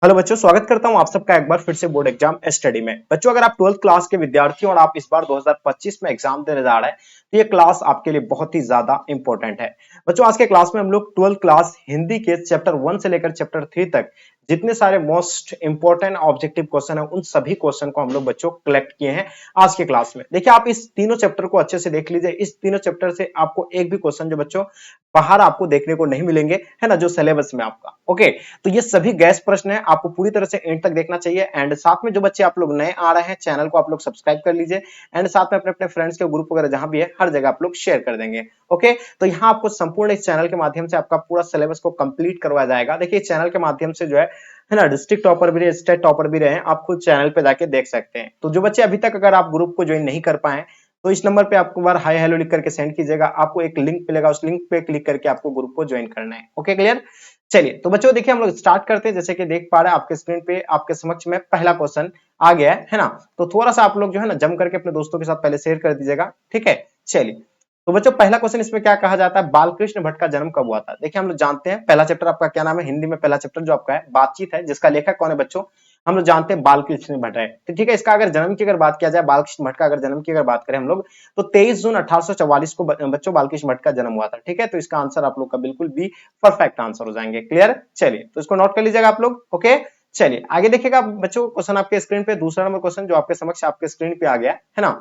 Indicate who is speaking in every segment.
Speaker 1: Hello बच्चों, स्वागत करता हूं आप सबका एक बार फिर से बोर्ड एग्जाम स्टडी में। बच्चों, अगर आप 12th क्लास के विद्यार्थी और आप इस बार 2025 में एग्जाम देने जा रहे हैं तो ये क्लास आपके लिए बहुत ही ज्यादा इंपॉर्टेंट है। बच्चों, आज के क्लास में हम लोग 12th क्लास हिंदी के चैप्टर 1 से लेकर चैप्टर 3 तक जितने सारे मोस्ट इंपॉर्टेंट ऑब्जेक्टिव क्वेश्चन है उन सभी क्वेश्चन को हम लोग बच्चों कलेक्ट किए हैं आज के क्लास में। देखिए, आप इस तीनों चैप्टर को अच्छे से देख लीजिए। इस तीनों चैप्टर से आपको एक भी क्वेश्चन जो बच्चों बाहर आपको देखने को नहीं मिलेंगे, है ना, जो सिलेबस में आपका। ओके, तो ये सभी गैस प्रश्न है, आपको पूरी तरह से एंड तक देखना चाहिए। एंड साथ में जो बच्चे आप लोग नए आ रहे हैं, चैनल को आप लोग सब्सक्राइब कर लीजिए। एंड साथ में अपने अपने फ्रेंड्स के ग्रुप वगैरह जहां भी है हर जगह आप लोग शेयर कर देंगे। ओके, तो यहाँ आपको संपूर्ण इस चैनल के माध्यम से आपका पूरा सिलेबस को कंप्लीट करवाया जाएगा। देखिए, इस चैनल के माध्यम से जो है ना, डिस्ट्रिक्ट टॉपर भी रहे, स्टेट टॉपर भी रहे, आप खुद चैनल पे जाके देख सकते हैं। तो जो बच्चे अभी तक अगर आप ग्रुप को ज्वाइन नहीं कर पाए तो इस नंबर पे आपको बार हाय हेलो लिख करके सेंड कीजिएगा। आपको एक लिंक मिलेगा, उस लिंक पे क्लिक करके आपको ग्रुप को ज्वाइन करना है। Okay, clear. चलिए, तो बच्चों देखिए, हम लोग स्टार्ट करते हैं। जैसे कि देख पा रहे हैं आपके स्क्रीन पे आपके समक्ष में पहला क्वेश्चन आ गया है ना। तो थोड़ा सा आप लोग जो है ना जम करके अपने दोस्तों के साथ पहले शेयर कर दीजिएगा, ठीक है। चलिए, तो बच्चों पहला क्वेश्चन इसमें क्या कहा जाता है, बालकृष्ण भट्ट का जन्म कब हुआ था। देखिए, हम लोग जानते हैं पहला चैप्टर आपका क्या नाम है, हिंदी में पहला चैप्टर जो आपका है बातचीत है, जिसका लेखक कौन है बच्चों, हम लोग जानते हैं बालकृष्ण भट्ट है। तो ठीक है, इसका अगर जन्म की अगर बात किया जाए, बालकृष्ण भट्ट का अगर जन्म की अगर बात करें हम लोग, तो 23 जून 1844 को बच्चों बालकृष्ण भट्ट का जन्म हुआ था। ठीक है, तो इसका आंसर आप लोग का बिल्कुल भी परफेक्ट आंसर हो जाएंगे। क्लियर। चलिए, तो इसको नोट कर लीजिएगा आप लोग। ओके, चलिए आगे देखिएगा बच्चों, क्वेश्चन आपके स्क्रीन पे दूसरा नंबर क्वेश्चन जो आपके समक्ष आपके स्क्रीन पे आ गया है ना।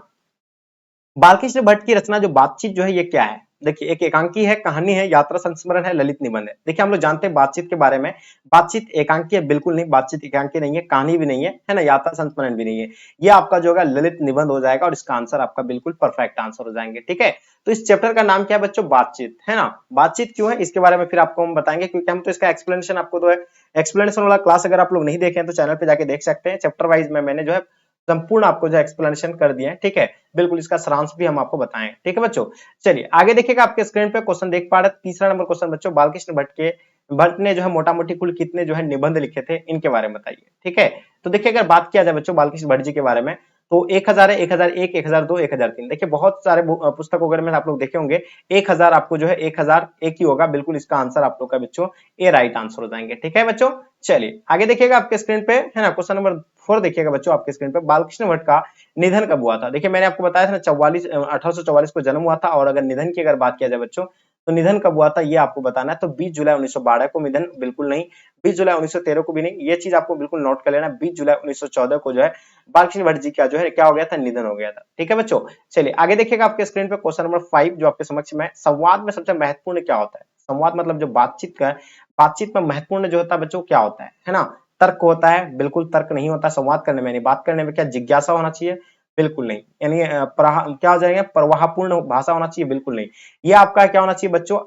Speaker 1: बालकृष्ण भट्ट की रचना जो बातचीत जो है ये क्या है। देखिए, एक एकांकी है, कहानी है, यात्रा संस्मरण है, ललित निबंध है। देखिए, हम लोग जानते हैं बातचीत के बारे में, बातचीत एकांकी है बिल्कुल नहीं, बातचीत एकांकी नहीं है, कहानी भी नहीं है ना, यात्रा संस्मरण भी नहीं है। ये आपका जो है ललित निबंध हो जाएगा और इसका आंसर आपका बिल्कुल परफेक्ट आंसर हो जाएंगे। ठीक है, तो इस चैप्टर का नाम क्या है बच्चों, बातचीत, है ना। बातचीत क्यों है इसके बारे में फिर आपको हम बताएंगे, क्योंकि हम तो इसका एक्सप्लेनेशन आपको तो है, एक्सप्लेनेशन वाला क्लास अगर आप लोग नहीं देखे हैं तो चैनल पे जाके देख सकते हैं। चैप्टर वाइज में मैंने जो है संपूर्ण आपको जो एक्सप्लेनेशन कर दिया है। ठीक है, बिल्कुल इसका सारांश भी हम आपको बताएं। ठीक है बच्चों, चलिए आगे देखिएगा आपके स्क्रीन पे क्वेश्चन देख पा रहे हैं। तीसरा नंबर क्वेश्चन बच्चों, बालकृष्ण भट्ट ने जो है मोटा मोटी कुल कितने जो है निबंध लिखे थे, इनके बारे में बताइए। ठीक है, तो देखिए अगर बात किया जाए बच्चों बालकृष्ण भट्ट जी के बारे में, तो 1000 है, 1001, 1002, 1003। देखिए, बहुत सारे पुस्तक वगैरह में आप लोग देखे होंगे 1000 आपको जो है 1001 ही होगा। बिल्कुल इसका आंसर आप लोग का बच्चों ए राइट आंसर हो जाएंगे। ठीक है बच्चों, चलिए आगे देखिएगा आपके स्क्रीन पे, है ना, क्वेश्चन नंबर 4 देखिएगा बच्चों आपके स्क्रीन पे, बालकृष्ण भट्ट का निधन कब हुआ था। देखिए, मैंने आपको बताया था ना 1844 को जन्म हुआ था, और अगर निधन की अगर बात किया जाए बच्चों, तो निधन कब हुआ था ये आपको बताना है। तो 20 जुलाई 1912 को निधन, बिल्कुल नहीं, 20 जुलाई 1913 को भी नहीं, ये चीज आपको बिल्कुल नोट कर लेना। 20 जुलाई 1914 को जो है बालकृष्ण भट्ट जी का जो है क्या हो गया था, निधन हो गया था। ठीक है बच्चों, चलिए आगे देखिएगा आपके स्क्रीन पे क्वेश्चन नंबर 5 जो आपके समक्ष में, संवाद में सबसे महत्वपूर्ण क्या होता है। संवाद मतलब जो बातचीत का है, बातचीत में महत्वपूर्ण जो होता है बच्चों क्या होता है ना। तर्क होता है, बिल्कुल तर्क नहीं होता संवाद करने में, नहीं बात करने में। क्या जिज्ञासा होना चाहिए, बिल्कुल नहीं। यानी क्या हो जाएगा, प्रवाहपूर्ण भाषा होना चाहिए, बिल्कुल नहीं। ये आपका क्या होना चाहिए बच्चों,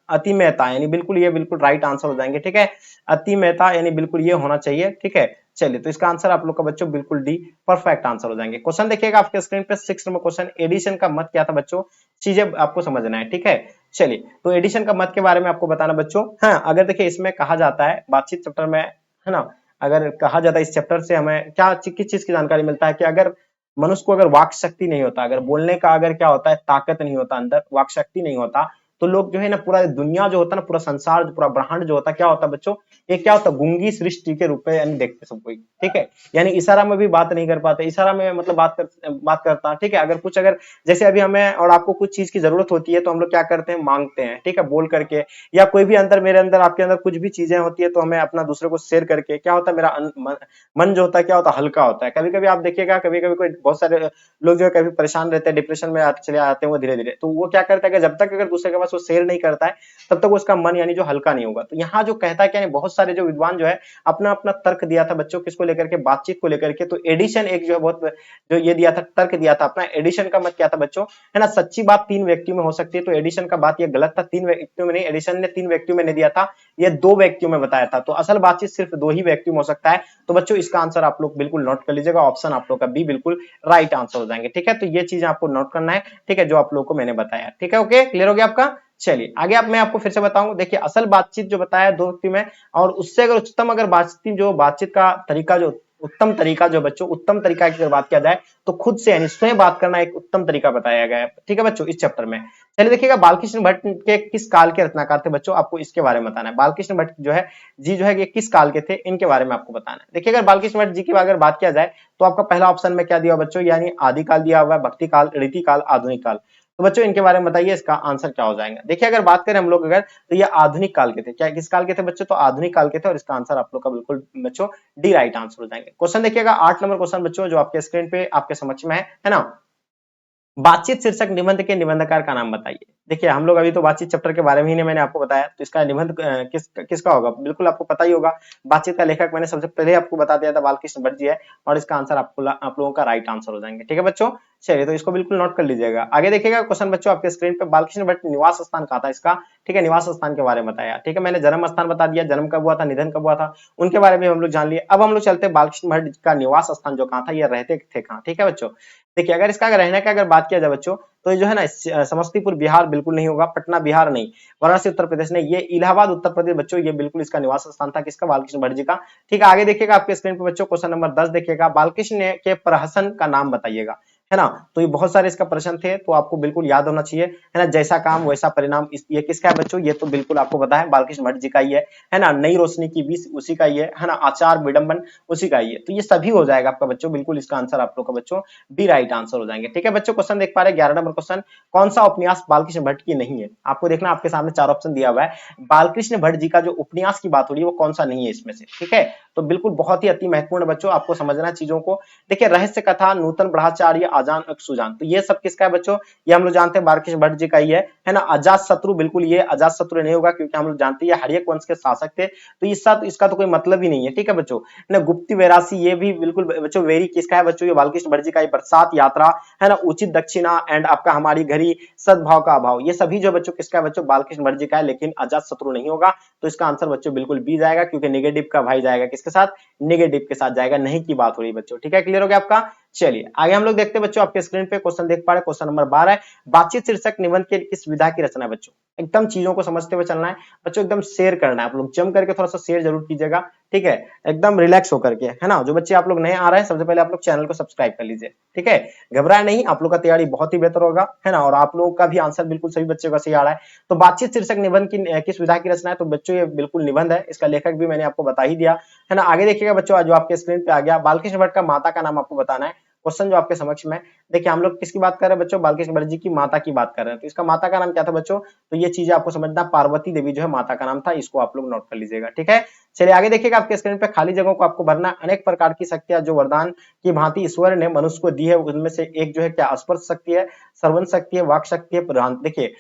Speaker 1: अतिमयता, यानी बिल्कुल ये बिल्कुल राइट आंसर हो जाएंगे। ठीक है, अतिमयता यानी बिल्कुल ये होना चाहिए। ठीक है, चलिए तो इसका आंसर आप लोग का बच्चों बिल्कुल डी परफेक्ट आंसर हो जाएंगे। क्वेश्चन देखिएगा आपके स्क्रीन पे 6 नंबर क्वेश्चन, एडिशन का मत क्या था बच्चों, चीजें आपको समझना है। ठीक है, चलिए तो एडिशन का मत के बारे में आपको बताना बच्चों। हाँ, अगर देखिए इसमें कहा जाता है बातचीत चैप्टर में, है ना, अगर कहा जाता है इस चैप्टर से हमें क्या किस चीज की जानकारी मिलता है कि अगर मनुष्य को अगर वाक शक्ति नहीं होता, अगर बोलने का अगर क्या होता है ताकत नहीं होता, अंदर वाक शक्ति नहीं होता, तो लोग जो है ना पूरा दुनिया जो होता है ना, पूरा संसार पूरा ब्रह्मांड जो होता है क्या होता है बच्चों, ये क्या होता है, गूंगी सृष्टि के रूप में यानी देखते सब कोई। ठीक है, यानी इशारा में भी बात नहीं कर पाते, इशारा में मतलब बात करता। ठीक है, अगर कुछ अगर जैसे अभी हमें और आपको कुछ चीज की जरूरत होती है तो हम लोग क्या करते हैं, मांगते हैं। ठीक है, बोल करके, या कोई भी अंदर मेरे अंदर आपके अंदर कुछ भी चीजें होती है तो हमें अपना दूसरे को शेयर करके क्या होता है, मेरा मन जो होता है क्या होता है, हल्का होता है। कभी कभी आप देखिएगा, कभी कभी कोई बहुत सारे लोग जो है कभी परेशान रहते हैं, डिप्रेशन में चले आते हैं वो धीरे धीरे, तो वो क्या करता है कि जब तक अगर दूसरे के पास वो शेयर नहीं करता है तब तक उसका मन यानी जो हल्का नहीं होगा। तो यहाँ जो कहता है कि बहुत सारे जो विद्वान जो है अपना अपना तर्क दिया था बच्चों, किसको लेकर के, बातचीत को लेकर के। तो एडिशन एक जो है बहुत जो ये दिया था, तर्क दिया था अपना, एडिशन का मत क्या था बच्चों, है ना, सच्ची बात 3 व्यक्तियों में हो सकती है। तो एडिशन का बात ये गलत था, 3 व्यक्तियों में नहीं, एडिशन ने 3 व्यक्तियों में नहीं दिया था, ये 2 व्यक्तियों में बताया था। तो असल बातचीत सिर्फ 2 ही व्यक्तियों में हो सकता है। तो बच्चों इसका आंसर आप लोग बिल्कुल नोट कर लीजिएगा, ऑप्शन आप लोग का बी बिल्कुल राइट आंसर हो जाएंगे। ठीक है, तो ये चीज आपको नोट करना है। ठीक है, जो आप लोगों को मैंने बताया। ठीक है, ओके, क्लियर हो गया आपका। चलिए आगे मैं आपको फिर से बताऊं। देखिए, असल बातचीत जो बताया 2 व्यक्ति में, और उससे अगर उच्चतम अगर बातचीत का तरीका जो उत्तम तरीका जो बच्चों, उत्तम तरीका की अगर बात किया जाए तो खुद से यानी स्वयं बात करना एक उत्तम तरीका बताया गया है, ठीक है बच्चों, इस चैप्टर में। चलिए देखिएगा, बालकृष्ण भट्ट के किस काल के रचनाकार थे बच्चों, आपको इसके बारे में बताना है। बालकृष्ण भट्ट जो है जी जो है ये किस काल के थे, इनके बारे में आपको बताना है। देखिए अगर बालकृष्ण भट्ट जी की अगर बात किया जाए तो आपका पहला ऑप्शन में क्या दिया बच्चों, यानी आदि काल दिया हुआ है, भक्ति काल, रीति काल, आधुनिक काल। तो बच्चों इनके बारे में बताइए, इसका आंसर क्या हो जाएगा। देखिए अगर बात करें हम लोग अगर, तो ये आधुनिक काल के थे। क्या किस काल के थे बच्चों, तो आधुनिक काल के थे, और इसका आंसर आप लोग का बिल्कुल बच्चों डी राइट आंसर हो जाएंगे। क्वेश्चन देखिएगा 8 नंबर क्वेश्चन बच्चों, जो आपके स्क्रीन पे आपके समक्ष में है ना। बातचीत शीर्षक निबंध के निबंधकार का नाम बताइए। देखिए हम लोग अभी तो बातचीत चैप्टर के बारे में ही मैंने आपको बताया, तो इसका निबंध किसका होगा, बिल्कुल आपको पता ही होगा। बातचीत का लेखक मैंने सबसे पहले आपको बता दिया था, बालकृष्ण भट्ट जी है, और इसका आंसर आप लोगों का राइट आंसर हो जाएंगे, ठीक है बच्चों। चलिए तो इसको बिल्कुल नोट कर लीजिएगा। आगे देखिएगा क्वेश्चन बच्चों आपके स्क्रीन पे, बालकृष्ण भट्ट निवास स्थान कहा था इसका, ठीक है, निवास स्थान के बारे में बताया, ठीक है। मैंने जन्म स्थान बता दिया, जन्म कब हुआ था, निधन कब हुआ था, उनके बारे में हम लोग जान लिए। अब हम लोग चलते हैं बालकृष्ण भट्ट का निवास स्थान जो कहाँ था, ये रहते थे कहाँ, ठीक है बच्चों। देखिए अगर इसका रहने का अगर बात किया जाए बच्चों, तो ये जो है ना समस्तीपुर बिहार बिल्कुल नहीं होगा, पटना बिहार नहीं, वाराणसी उत्तर प्रदेश नहीं, ये इलाहाबाद उत्तर प्रदेश बच्चों, ये बिल्कुल इसका निवास स्थान था किसका, बालकृष्ण भट्ट जी का। ठीक है आगे देखिएगा आपके स्क्रीन पर बच्चों, क्वेश्चन नंबर 10 देखिएगा, बालकृष्ण के प्रहसन का नाम बताइएगा, है ना। तो ये बहुत सारे इसका प्रश्न थे, तो आपको बिल्कुल याद होना चाहिए, है ना। जैसा काम वैसा परिणाम, ये किसका है बच्चों, ये तो बिल्कुल आपको पता है बालकृष्ण भट्ट जी का ही है ना। नई रोशनी की बीस उसी का ही है ना। आचार विडंबन उसी का ही है, तो ये सभी हो जाएगा आपका बच्चों, बिल्कुल इसका आंसर आप लोग का बच्चों बी राइट आंसर हो जाएंगे, ठीक है बच्चों। क्वेश्चन देख पा रहे 11 नंबर क्वेश्चन, कौन सा उपन्यास बालकृष्ण भट्ट की नहीं है। आपको देखना आपके सामने चार ऑप्शन दिया हुआ है, बालकृष्ण भट्ट जी का जो उपन्यास की बात हो रही है वो कौन सा नहीं है इसमें से, ठीक है। तो बिल्कुल बहुत ही अति महत्वपूर्ण बच्चों, आपको समझना चीजों को। देखिए रहस्य कथा, नूतन ब्रह्मचार्य, आजान सुजान, तो ये सब किसका है बच्चों, ये हम लोग जानते हैं बालकृष्ण भट्ट जी का ही है ना। अजात शत्रु, बिल्कुल ये अजात शत्रु नहीं होगा, क्योंकि हम लोग जानते हैं हर्यक वंश के शासक थे, तो इसका तो कोई मतलब ही नहीं है, ठीक है बच्चों। ना गुप्ती वैरासी, ये भी बिल्कुल बच्चों वेरी किसका है बच्चों, ये बालकृष्ण भट्ट जी का ही। बरसात यात्रा, है ना, उचित दक्षिणा एंड आपका हमारी घड़ी, सद्भाव का अभाव, ये सभी जो बच्चों किसका है बच्चों, बालकृष्ण भट्ट जी का है, लेकिन अजात शत्रु नहीं होगा। तो इसका आंसर बच्चों बिल्कुल बी जाएगा, क्योंकि नेगेटिव का भाई जाएगा किसके साथ, नेगेटिव के साथ जाएगा, नहीं की बात हो रही बच्चों, ठीक है। क्लियर हो गया आपका। चलिए आगे हम लोग देखते हैं बच्चों, आपके स्क्रीन पे क्वेश्चन देख पा रहे, क्वेश्चन नंबर 12 है, बातचीत शीर्षक निबंध के किस विधा की रचना है बच्चों। एकदम चीजों को समझते हुए चलना है बच्चों, एकदम शेयर करना है, आप लोग जम करके थोड़ा सा शेयर जरूर कीजिएगा, ठीक है, एकदम रिलैक्स होकर के, है ना। जो बच्चे आप लोग नए आ रहे हैं, सबसे पहले आप लोग चैनल को सब्सक्राइब कर लीजिए, ठीक है। घबराए नहीं, आप लोग का तैयारी बहुत ही बेहतर होगा, है ना, और आप लोगों का भी आंसर बिल्कुल सभी बच्चों का सही आ रहा है। तो बातचीत शीर्षक निबंध की किस विधा की रचना है, तो बच्चों ये बिल्कुल निबंध है, इसका लेखक भी मैंने आपको बता ही दिया, है ना। आगे देखिएगा बच्चों, जो आपके स्क्रीन पे आ गया, बालकृष्ण भट्ट का माता का नाम आपको बताना है। क्वेश्चन जो आपके समक्ष में, देखिए हम लोग किसकी बात कर रहे हैं बच्चों, बालकृष्ण भट्ट जी की माता की बात कर रहे हैं। तो इसका माता का नाम क्या था बच्चों, तो ये चीजें आपको समझना, पार्वती देवी जो है माता का नाम था, इसको आप लोग नोट कर लीजिएगा, ठीक है। चलिए आगे देखिएगा आपके स्क्रीन पे, खाली जगहों को आपको भरना। अनेक प्रकार की शक्तियां जो वरदान की भांति ईश्वर ने मनुष्य को दी है, उनमें से एक जो है क्या, स्पर्श शक्ति है, श्रवण शक्ति है, वाक शक्ति है, प्रधान। देखिए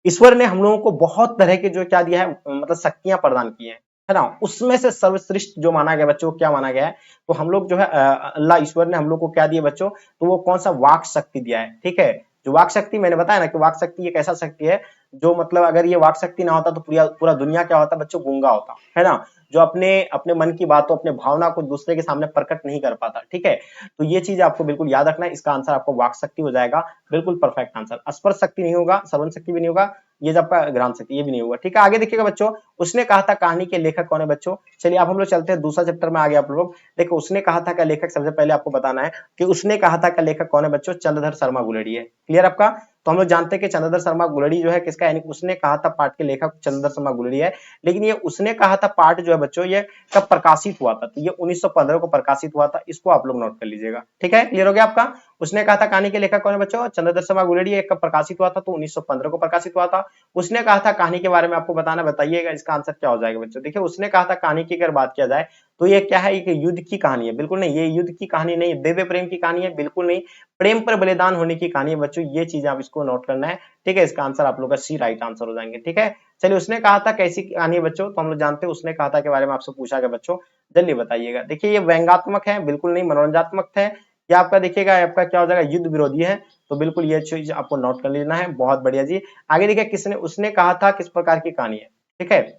Speaker 1: ईश्वर ने हम लोगों को बहुत तरह के जो क्या दिया है, मतलब शक्तियां प्रदान की है ना। उसमें से सर्वश्रेष्ठ जो माना गया बच्चों, क्या माना गया है, तो हम लोग जो है अल्लाह ईश्वर ने हम लोग को क्या दिया बच्चों, तो वो कौन सा वाक शक्ति दिया है, ठीक है। जो वाक शक्ति मैंने बताया ना कि वाक शक्ति एक ऐसा शक्ति है, जो मतलब अगर ये वाक शक्ति ना होता तो पूरा पूरा दुनिया क्या होता बच्चों, गूंगा होता, है ना। जो अपने अपने मन की बातों, अपने भावना को दूसरे के सामने प्रकट नहीं कर पाता, ठीक है। तो ये चीज आपको बिल्कुल याद रखना है, इसका आंसर आपको वाक शक्ति हो जाएगा, बिल्कुल परफेक्ट आंसर। स्पर्श शक्ति नहीं होगा, श्रवण शक्ति भी नहीं होगा, ये जब आपका ग्राम शक्ति ये भी नहीं होगा, ठीक है। आगे देखिएगा बच्चों, उसने कहा था कहानी के लेखक कौन है बच्चों। चलिए अब हम लोग चलते हैं दूसरा चैप्टर में, आगे आप लोग देखो, उसने कहा था का लेखक सबसे पहले आपको बताना है कि उसने कहा था का लेखक कौन है बच्चों, चंद्रधर शर्मा गुलेरी है। क्लियर आपका। तो हम लोग जानते हैं कि चंद्रधर शर्मा गुलेरी जो है किसका, यानी उसने कहा था पाठ के लेखक चंद्रधर शर्मा गुलेरी है। लेकिन ये उसने कहा था पाठ जो है बच्चों, ये कब प्रकाशित हुआ था, तो ये 1915 को प्रकाशित हुआ था, इसको आप लोग नोट कर लीजिएगा, ठीक है। क्लियर हो गया आपका। उसने कहा था कहानी के लेखक कौन है बच्चों, चंद्रधर शर्मा गुलेरी, एक कब प्रकाशित हुआ था, तो 1915 को प्रकाशित हुआ था। उसने कहा था कहानी के बारे में आपको बताना, बताइएगा इसका आंसर क्या हो जाएगा बच्चों। देखिए उसने कहा था कहानी की अगर बात किया जाए, तो ये क्या है, ये युद्ध की कहानी है, बिल्कुल नहीं, ये युद्ध की कहानी नहीं, देवे प्रेम की कहानी है, बिल्कुल नहीं, प्रेम पर बलिदान होने की कहानी है बच्चों, ये चीज आप इसको नोट करना है, ठीक है। इसका आंसर आप लोग का सी राइट आंसर हो जाएंगे, ठीक है। चलिए उसने कहा था कैसी कहानी है बच्चों, तो हम लोग जानते हैं उसने कहा था के बारे में आपसे पूछा गया बच्चों, जल्दी बताइएगा। देखिए ये व्यंग्यात्मक है, बिल्कुल नहीं, मनोरंजनात्मक है, या आपका देखिएगा आपका क्या हो जाएगा, युद्ध विरोधी है, तो बिल्कुल ये चीज आपको नोट कर लेना है, बहुत बढ़िया जी। आगे देखिए किसने, उसने कहा था किस प्रकार की कहानी है, ठीक है।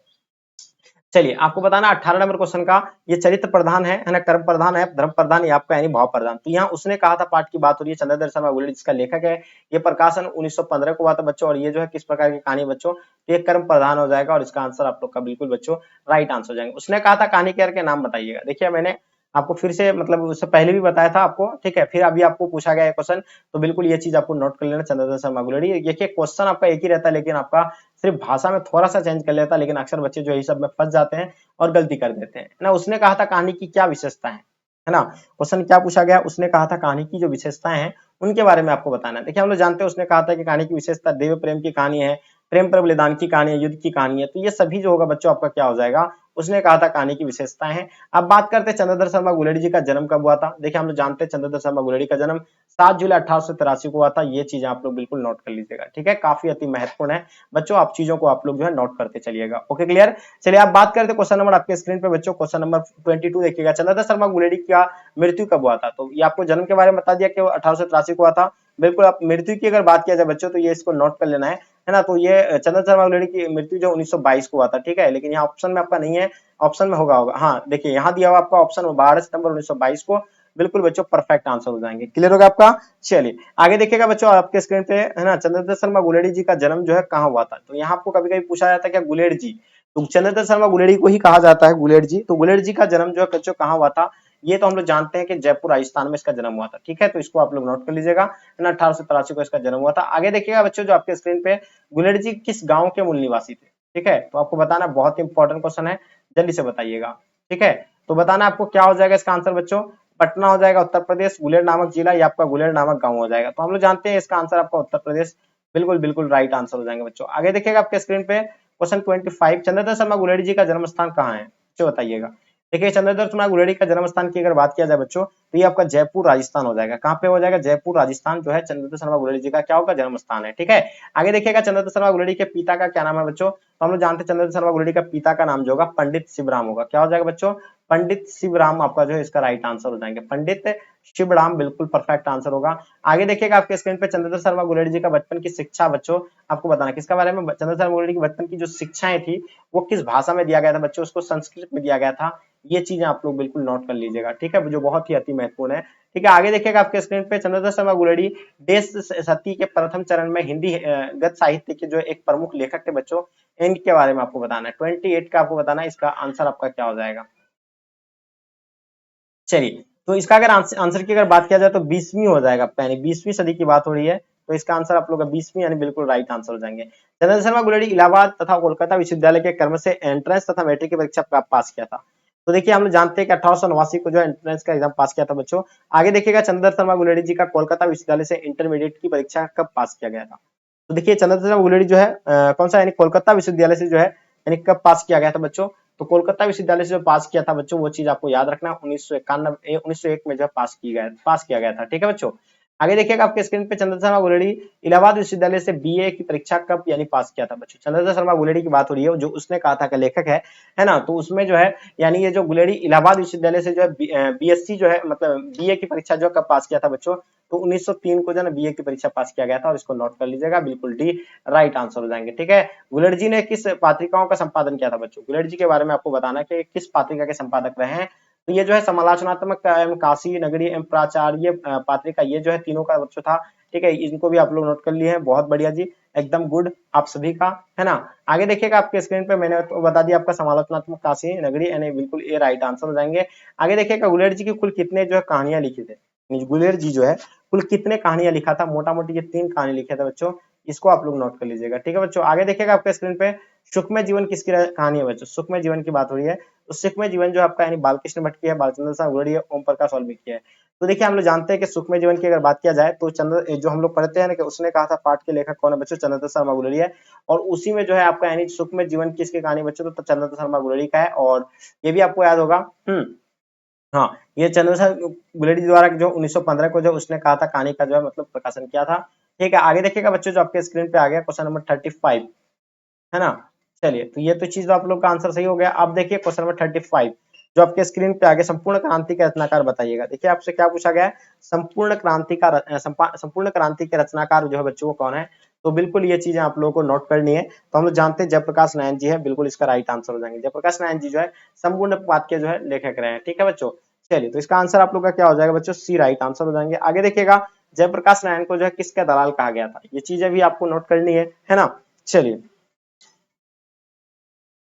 Speaker 1: चलिए आपको बताना 18 नंबर क्वेश्चन का, ये चरित्र प्रधान है ना, कर्म प्रधान है, धर्म प्रधान, ये आपका यानी भाव प्रधान। तो यहाँ उसने कहा था पाठ की बात हो रही है, चंद्रधर शर्मा गुलेरी जिसका लेखक है, ये प्रकाशन 1915 को हुआ था बच्चों, और ये जो है किस प्रकार की कहानी बच्चों, तो ये कर्म प्रधान हो जाएगा, और इसका आंसर आप लोग का बिल्कुल बच्चों राइट आंसर हो जाएंगे। उसने कहा था कहानी के नाम बताइएगा। देखिए मैंने आपको फिर से मतलब उससे पहले भी बताया था आपको, ठीक है। फिर अभी आपको पूछा गया है क्वेश्चन, तो बिल्कुल ये चीज आपको नोट कर लेना, चंद्रधर शर्मा गुलेरी। देखिए क्वेश्चन आपका एक ही रहता है, लेकिन आपका सिर्फ भाषा में थोड़ा सा चेंज कर लेता है, लेकिन अक्सर बच्चे जो है सब में फंस जाते हैं और गलती कर देते हैं ना। उसने कहा था कहानी की क्या विशेषता है ना। क्वेश्चन क्या पूछा गया, उसने कहा था कहानी की जो विशेषताएं हैं उनके बारे में आपको बताना है। देखिए हम लोग जानते हैं उसने कहा था कि कहानी की विशेषता देव प्रेम की कहानी है, प्रेम पर बलिदान की कहानी है, युद्ध की कहानी है। तो ये सभी जो होगा बच्चों आपका क्या हो जाएगा, उसने कहा था कहानी की विशेषताएं हैं। अब बात करते हैं चंद्रधर शर्मा गुलेरी जी का जन्म कब हुआ था। देखिए हम लोग जानते हैं चंद्रधर शर्मा गुलेरी का जन्म 7 जुलाई 1883 को हुआ था। ये चीजें आप लोग बिल्कुल नोट कर लीजिएगा, ठीक है। काफी अति महत्वपूर्ण है बच्चों, आप चीजों को आप लोग जो है नोट करते चलिएगा। Okay clear. चलिए आप बात करते हैं क्वेश्चन नंबर आपके स्क्रीन पे बच्चों, क्वेश्चन नंबर 22 देखिएगा। चंद्रधर शर्मा गुलेरी का मृत्यु कब हुआ था। तो ये आपको जन्म के बारे में बता दिया कि 1883 को हुआ था। बिल्कुल। आप मृत्यु की अगर बात किया जाए बच्चों, तो ये इसको नोट कर लेना है ना। तो ये चंद्रधर शर्मा गुलेरी की मृत्यु जो 1922 को हुआ था, ठीक है। लेकिन यहाँ ऑप्शन में आपका नहीं है, ऑप्शन में होगा। हाँ देखिए यहाँ दिया हुआ आपका ऑप्शन 12 सितंबर 1922 को। बिल्कुल बच्चों परफेक्ट आंसर हो जाएंगे। क्लियर होगा आपका। चलिए आगे देखिएगा बच्चों आपके स्क्रीन पे, है ना। चंद्रधर शर्मा गुलेरी जी का जन्म जो है कहाँ हुआ था। तो यहाँ आपको कभी कभी पूछा जाता है क्या गुलेर जी, तो चंद्रधर शर्मा गुलेरी को ही कहा जाता है गुलेर जी। तो गुलेर जी का जन्म जो है बच्चों कहाँ हुआ था, ये तो हम लोग जानते हैं कि जयपुर राजस्थान में इसका जन्म हुआ था, ठीक है। तो इसको आप लोग नोट कर लीजिएगा, है ना। 1883 को इसका जन्म हुआ था। आगे देखिएगा बच्चों जो आपके स्क्रीन पे, गुलेर जी किस गांव के मूल निवासी थे, ठीक है। तो आपको बताना, बहुत इंपॉर्टेंट क्वेश्चन है, जल्दी से बताइएगा, ठीक है। तो बताना आपको क्या हो जाएगा इसका आंसर बच्चों, पटना हो जाएगा उत्तर प्रदेश, गुलेर नामक जिला, या आपका गुलेर नामक गांव हो जाएगा। तो हम लोग जानते हैं इसका आंसर आपका उत्तर प्रदेश, बिल्कुल बिल्कुल राइट आंसर हो जाएंगे बच्चों। आगे देखिएगा आपके स्क्रीन पे क्वेश्चन 25, चंद्रधर शर्मा गुलेरी जी का जन्म स्थान कहाँ है, तो बताइएगा। देखिए चंद्रधर शर्मा गुलेरी का जन्म स्थान की अगर बात किया जाए बच्चों, तो ये आपका जयपुर राजस्थान हो जाएगा। कहाँ पे हो जाएगा, जयपुर राजस्थान जो है चंद्रधर शर्मा गुलेरी जी का क्या होगा, जन्म स्थान है, ठीक है। आगे देखिएगा चंद्रधर शर्मा गुलेरी के पिता का क्या नाम है बच्चों। तो हम लोग जानते हैं चंद्रधर शर्मा गुलेरी का पिता का नाम जो होगा पंडित शिवराम होगा। क्या हो जाएगा बच्चों, पंडित शिवराम आपका जो है इसका राइट आंसर हो जाएंगे, पंडित शिवराम, बिल्कुल परफेक्ट आंसर होगा। आगे देखिएगा आपके स्क्रीन पे चंद्रधर शर्मा गुलेरी जी का बचपन की शिक्षा बच्चों, आपको बताना किसका बारे में, चंद्रधर शर्मा गुलेरी की बचपन की जो शिक्षाएं थी वो किस भाषा में दिया गया था बच्चों, उसको संस्कृत में दिया गया था। ये चीजें आप लोग बिल्कुल नोट कर लीजिएगा, ठीक है, जो बहुत ही अति महत्वपूर्ण है, ठीक है। आगे देखिएगा आपके स्क्रीन पे चंद्रधर शर्मा गुलेरी देश सती के प्रथम चरण में हिंदी गद्य साहित्य के जो एक प्रमुख लेखक थे बच्चों, इनके बारे में आपको बताना है। 28 का आपको बताना है, इसका आंसर आपका क्या हो जाएगा। चलिए तो इसका अगर आंसर की अगर बात किया जाए तो 20वीं हो जाएगा, यानी 20वीं सदी की बात हो रही है। तो इसका आंसर आप लोग का 20वीं यानी बिल्कुल राइट आंसर हो जाएंगे। चंद्रशेखर शर्मा गुलेरी इलाहाबाद तथा कोलकाता विश्वविद्यालय के क्रम से एंट्रेंस तथा मैट्रिक की परीक्षा पास किया था। तो देखिए हम लोग जानते हैं कि 1889 को जो एंट्रेंस का एग्जाम पास किया था बच्चों। आगे देखिएगा चंद्रशेखर शर्मा गुलेरी जी का कोलकाता विश्वविद्यालय से इंटरमीडिएट की परीक्षा कब पास किया गया था। तो देखिए चंद्रशेखर शर्मा गुलेरी जो है कौन सा यानी कोलकाता विश्वविद्यालय से जो है यानी कब पास किया गया था बच्चों। तो कोलकाता विश्वविद्यालय से जो पास किया था बच्चों, वो चीज आपको याद रखना, 1901 में जो पास किया गया था, ठीक है बच्चों। आगे देखिएगा आपके स्क्रीन पे चंद्रशेखर शर्मा गुलेरी इलाहाबाद विश्वविद्यालय से बीए की परीक्षा कब यानी पास किया था बच्चों। चंद्रशेखर शर्मा गुलेरी की बात हो रही है, जो उसने कहा था का लेखक है ना। तो उसमें जो है यानी ये जो गुलेरी इलाहाबाद विश्वविद्यालय से जो है बीएससी जो है मतलब बीए की परीक्षा जो कब पास किया था बच्चों। तो 1903 को जो है बीए की परीक्षा पास किया गया था, और इसको नोट कर लीजिएगा, बिल्कुल डी राइट आंसर हो जाएंगे, ठीक है। गुलेर जी ने किस पत्रिकाओं का संपादन किया था बच्चों। गुलेर जी के बारे में आपको बताना कि किस पत्रिका के संपादक रहे हैं। तो ये जो है समालोचनात्मक एवं काशी नगरी एवं प्राचार्य पत्रिका, ये जो है तीनों का बच्चों था, ठीक है। इनको भी आप लोग नोट कर लिए हैं, बहुत बढ़िया जी, एकदम गुड आप सभी का, है ना। आगे देखिएगा आपके स्क्रीन पे मैंने तो बता दिया आपका समालोचनात्मक काशी नगरी, यानी बिल्कुल ये राइट आंसर हो जाएंगे। आगे देखिएगा गुलेर जी की कुल कितने जो है कहानियां लिखी थे, गुलेर जी जो है कुल कितने कहानियां लिखा था। मोटा मोटी ये 3 कहानी लिखे थे बच्चों, इसको आप लोग नोट कर लीजिएगा, ठीक है बच्चों। आगे देखिएगा आपके स्क्रीन पे सुखमय जीवन किसकी कहानी है बच्चों, सुखमय जीवन की बात हो रही है। तो सुखमय जीवन जो आपका यानी बालकृष्ण भट्ट की है, बालचंद्र साहब गुलेरी है, ओम प्रकाश वाल्मीकि है। तो देखिए हम लोग जानते हैं कि सुखमय जीवन की अगर बात किया जाए तो चंद्र जो हम लोग पढ़ते हैं ना कि उसने कहा था पाठ के लेखक कौन है बच्चों, चंद्रशेखर शर्मा गुलेरी है। और उसी में जो है आपका यानी सुखमय जीवन किसकी कहानी बच्चों, तो चंद्रशेखर शर्मा गुलेरी का है। और ये भी आपको याद होगा। हाँ ये चंद्रशेखर गुलेरी द्वारा जो 1915 को जो उसने कहा था कहानी का जो है मतलब प्रकाशन किया था, ठीक है। आगे देखिएगा बच्चों जो आपके स्क्रीन पे आ गया क्वेश्चन नंबर 35, है ना। चलिए तो ये तो चीज आप लोग का आंसर सही हो गया। अब देखिए क्वेश्चन नंबर 35 जो आपके स्क्रीन पे आगे, संपूर्ण क्रांति के रचनाकार बताइएगा। देखिए आपसे क्या पूछा गया है, संपूर्ण क्रांति के रचनाकार जो है बच्चों को कौन है। तो बिल्कुल ये चीजें आप लोगों को नोट करनी है। तो हम लोग जानते हैं जयप्रकाश नारायण जी है, बिल्कुल इसका राइट आंसर हो जाएंगे। जयप्रकाश नारायण जी जो है संपूर्ण पाठ के जो है लेखक रहे हैं, ठीक है बच्चों। चलिए तो इसका आंसर आप लोग का क्या हो जाएगा बच्चों, सी राइट आंसर हो जाएंगे। आगे देखिएगा जयप्रकाश नारायण को जो है किसका दलाल कहा गया था, ये चीजें भी आपको नोट करनी है ना। चलिए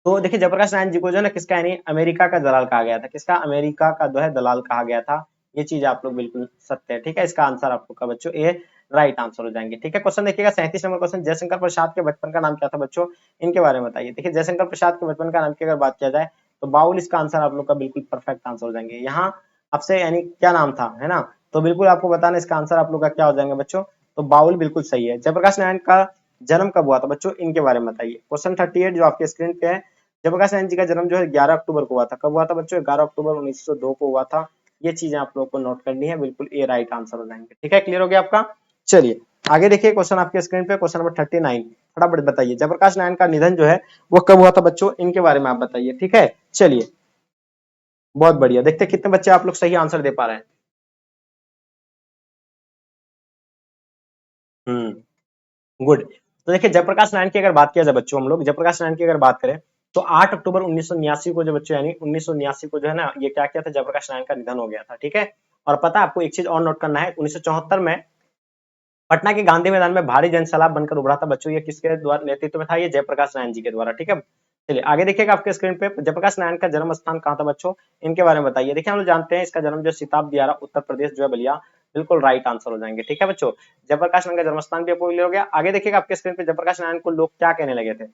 Speaker 1: तो देखिए जयप्रकाश नारायण जी को जो है ना किसका यानी अमेरिका का दलाल कहा गया था, किसका अमेरिका का जो है दलाल कहा गया था। ये चीज आप लोग बिल्कुल सत्य है, ठीक है। इसका आंसर आप लोग का बच्चों ए राइट आंसर हो जाएंगे, ठीक है। क्वेश्चन देखिएगा 37 नंबर क्वेश्चन, जयशंकर प्रसाद के बचपन का नाम क्या था बच्चों, इनके बारे में बताइए। देखिए जयशंकर प्रसाद के बचपन का नाम की अगर बात किया जाए तो बाउल इसका आंसर आप लोग का बिल्कुल परफेक्ट आंसर हो जाएंगे। यहाँ आपसे यानी क्या नाम था, है ना, तो बिल्कुल आपको बताना इसका आंसर आप लोग का क्या हो जाएंगे बच्चों, तो बाउल बिल्कुल सही है। जयप्रकाश नारायण का जन्म कब हुआ था बच्चों, इनके बारे में बताइए। क्वेश्चन 38 जो आपके स्क्रीन पे है, जयप्रकाश नारायण जी का जन्म जो है 11 अक्टूबर को हुआ था। कब हुआ था बच्चों, 11 अक्टूबर 1902 को हुआ था। ये चीजें आप लोग को नोट करनी है, बिल्कुल ए राइट आंसर हो जाएंगे, ठीक है। क्लियर हो गया आपका। चलिए आगे देखिए क्वेश्चन आपके स्क्रीन पे, क्वेश्चन नंबर 39, फटाफट बताइए जयप्रकाश नारायण का निधन जो है वो कब हुआ था बच्चों, इनके बारे में आप बताइए, ठीक है। चलिए बहुत बढ़िया, देखते हैं कितने बच्चे आप लोग सही आंसर दे पा रहे हैं। गुड। तो देखिए जयप्रकाश नारायण की अगर बात किया जाए बच्चों, हम लोग जयप्रकाश नारायण की अगर बात करें तो 8 अक्टूबर 1989 को जो बच्चों यानी 1989 को जो है ना ये क्या किया था, जयप्रकाश नारायण का निधन हो गया था, ठीक है। और पता है आपको एक चीज और नोट करना है, 1974 में पटना के गांधी मैदान में भारी जनसैलाब बनकर उभरा था बच्चों, ये किसके द्वारा नेतृत्व में था, ये जयप्रकाश नारायण जी के द्वारा, ठीक है। चलिए आगे देखिएगा आपके स्क्रीन पे, जयप्रकाश नारायण का जन्म स्थान कहाँ था बच्चों, इनके बारे में बताइए। देखिए हम लोग जानते हैं इसका जन्म जो सीताब दियारा उत्तर प्रदेश जो है बलिया, बिल्कुल राइट आंसर हो जाएंगे, ठीक है बच्चों। जयप्रकाश नारायण का जन्म स्थान भी आपको क्लियर हो गया। आगे देखिएगा आपके स्क्रीन पे, जयप्रकाश नारायण को लोग क्या कहने लगे थे,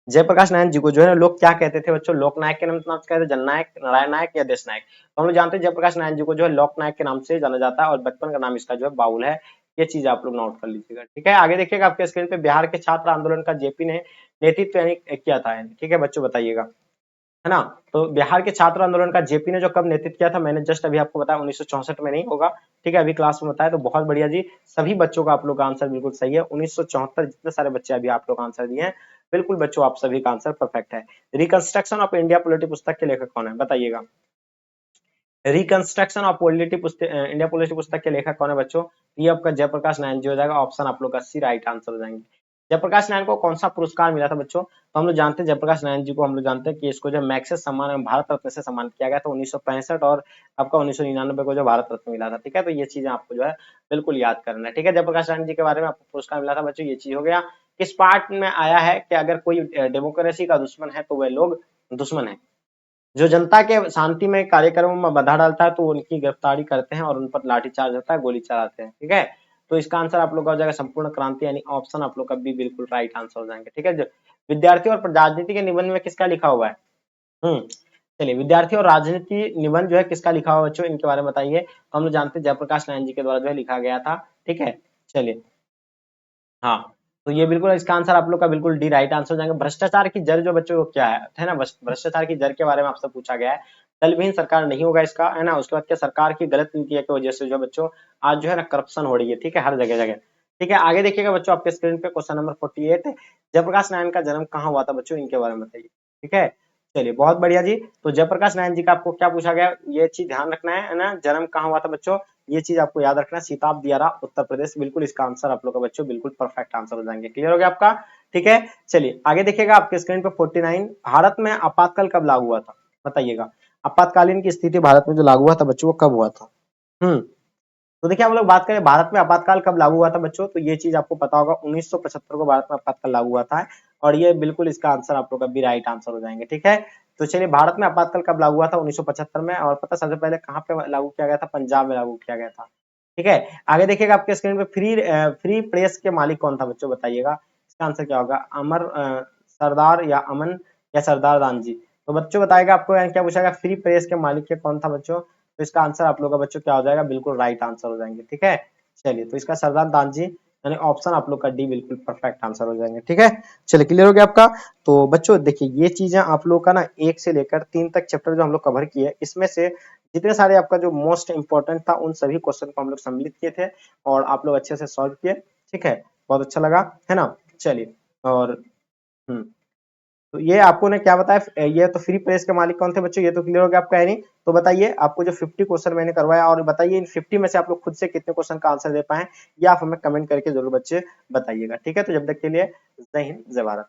Speaker 1: जयप्रकाश नारायण जी को जो है ना लोग क्या कहते थे बच्चों, लोकनायक के नाम से कहते थे, जननायक, नारायण नायक या देश नायक। तो हम लोग जानते हैं जयप्रकाश नारायण जी को जो है लोकनायक के नाम से जाना जाता है और बचपन का नाम इसका जो है बाउल है। ये चीज आप लोग नोट कर लीजिएगा, ठीक है। आगे देखिएगा आपके स्क्रीन पे, बिहार के छात्र आंदोलन का जेपी ने नेतृत्व यानी किया था, ठीक है बच्चों बताइएगा, है ना। तो बिहार के छात्र आंदोलन का जेपी ने जो कब नेतृत्व किया था, मैंने जस्ट अभी आपको बताया 1964 में नहीं होगा, ठीक है, अभी क्लास में बताया। तो बहुत बढ़िया जी, सभी बच्चों का आप लोग का आंसर बिल्कुल सही है। 1974 जितने सारे बच्चे अभी आप लोग आंसर दिए हैं, बिल्कुल बच्चों आप सभी का आंसर परफेक्ट है। रिकंस्ट्रक्शन ऑफ इंडिया पॉलिटी पुस्तक के लेखक कौन है बताइएगा। रिकंस्ट्रक्शन ऑफ पॉलिटी पुस्तक, इंडिया पॉलिटी पुस्तक के लेखक कौन है बच्चों, ये आपका जयप्रकाश नारायण जी हो जाएगा। ऑप्शन आप लोग का सी राइट आंसर हो जाएंगे। जयप्रकाश नारायण को कौन सा पुरस्कार मिला था बच्चों, तो हम लोग जानते हैं जयप्रकाश नारायण जी को, हम लोग जानते हैं कि इसको जो मैग्सेसे सम्मान एवं भारत रत्न से सम्मानित किया गया था 1965, और आपका 1999 को जो भारत रत्न मिला था, ठीक है। तो ये चीजें आपको जो है बिल्कुल याद करना है, ठीक है। जयप्रकाश नारायण जी के बारे में आपको पुरस्कार मिला था बच्चों, ये चीज हो गया। किस पार्ट में आया है कि अगर कोई डेमोक्रेसी का दुश्मन है तो वह लोग दुश्मन है, जो जनता के शांति में कार्यक्रमों में बाधा डालता है तो उनकी गिरफ्तारी करते हैं और उन पर लाठीचार्ज होता है, गोली चलाते हैं, ठीक है। तो इसका आंसर आप लोग का हो जाएगा संपूर्ण क्रांति, यानी ऑप्शन आप लोग का बी बिल्कुल राइट आंसर हो जाएंगे, ठीक है। विद्यार्थी और राजनीति के निबंध में किसका लिखा हुआ है, चलिए विद्यार्थी और राजनीति निबंध जो है किसका लिखा हुआ बच्चों, इनके बारे में बताइए। तो हम लोग जानते हैं जयप्रकाश नारायण जी के द्वारा जो है लिखा गया था, ठीक है। चलिए हाँ, तो ये बिल्कुल इसका आंसर आप लोग का बिल्कुल डी राइट आंसर हो जाएंगे। भ्रष्टाचार की जड़ जो बच्चों को क्या है ना, भ्रष्टाचार की जड़ के बारे में आपसे पूछा गया है। दलविहीन सरकार नहीं होगा इसका, है ना। उसके बाद क्या, सरकार की गलत नीतियों की वजह से जो बच्चों आज जो है ना करप्शन हो रही है, ठीक है, हर जगह जगह, ठीक है। आगे देखिएगा बच्चों आपके स्क्रीन पे क्वेश्चन नंबर 48, जयप्रकाश नारायण का जन्म कहाँ हुआ था बच्चों, इनके बारे में बताइए, ठीक है। चलिए बहुत बढ़िया जी, तो जयप्रकाश नारायण जी का आपको क्या पूछा गया, ये चीज ध्यान रखना है ना, जन्म कहाँ हुआ था बच्चों, ये चीज आपको याद रखना है, सीताब दियारा उत्तर प्रदेश, बिल्कुल इसका आंसर आप लोग का बच्चों बिल्कुल परफेक्ट आंसर हो जाएंगे। क्लियर हो गया आपका, ठीक है। चलिए आगे देखिएगा आपके स्क्रीन पे 49, भारत में आपातकाल कब लागू हुआ था बताइएगा। आपातकालीन की स्थिति भारत में जो लागू हुआ था बच्चों वो कब हुआ था। तो देखिए हम लोग बात करें भारत में आपातकाल कब लागू हुआ था बच्चों, तो ये चीज आपको पता होगा 1975 को भारत में आपातकाल लागू हुआ था, और ये बिल्कुल इसका आंसर आप लोग का भी राइट आंसर हो जाएंगे, ठीक है। तो चलिए भारत में आपातकाल कब लागू हुआ था 1975 में, और पता सबसे पहले कहाँ पे लागू किया गया था, पंजाब में लागू किया गया था, ठीक है। आगे देखिएगा आपके स्क्रीन पे, फ्री प्रेस के मालिक कौन था बच्चों बताइएगा। इसका आंसर क्या होगा, अमर सरदार या अमन या सरदार दान जी। तो बच्चों बताएगा आपको क्या पूछा, फ्री प्रेस के मालिक के कौन था बच्चों, तो इसका आंसर आप लोग का बच्चों क्या हो जाएगा, बिल्कुल राइट आंसर हो जाएंगे, ठीक है। चलिए तो इसका सरदार दान जी, यानी ऑप्शन आप लोग का डी बिल्कुल परफेक्ट आंसर हो जाएंगे, ठीक है। चलिए क्लियर हो गया आपका। तो बच्चों देखिए ये चीजें आप लोग का ना 1 से लेकर 3 तक चैप्टर जो हम लोग कवर किए, इसमें से जितने सारे आपका जो मोस्ट इंपॉर्टेंट था उन सभी क्वेश्चन को हम लोग सम्मिलित किए थे और आप लोग अच्छे से सॉल्व किए, ठीक है। बहुत अच्छा लगा, है ना। चलिए और हम्म तो ये आपको ने क्या बताया, ये तो फ्री प्रेस के मालिक कौन थे बच्चों, ये तो क्लियर हो गया आपका, यानी तो बताइए आपको जो 50 क्वेश्चन मैंने करवाया, और बताइए इन 50 में से आप लोग खुद से कितने क्वेश्चन का आंसर दे पाए, या आप हमें कमेंट करके जरूर बच्चे बताइएगा, ठीक है। तो जब तक के लिए जय हिंद जय भारत।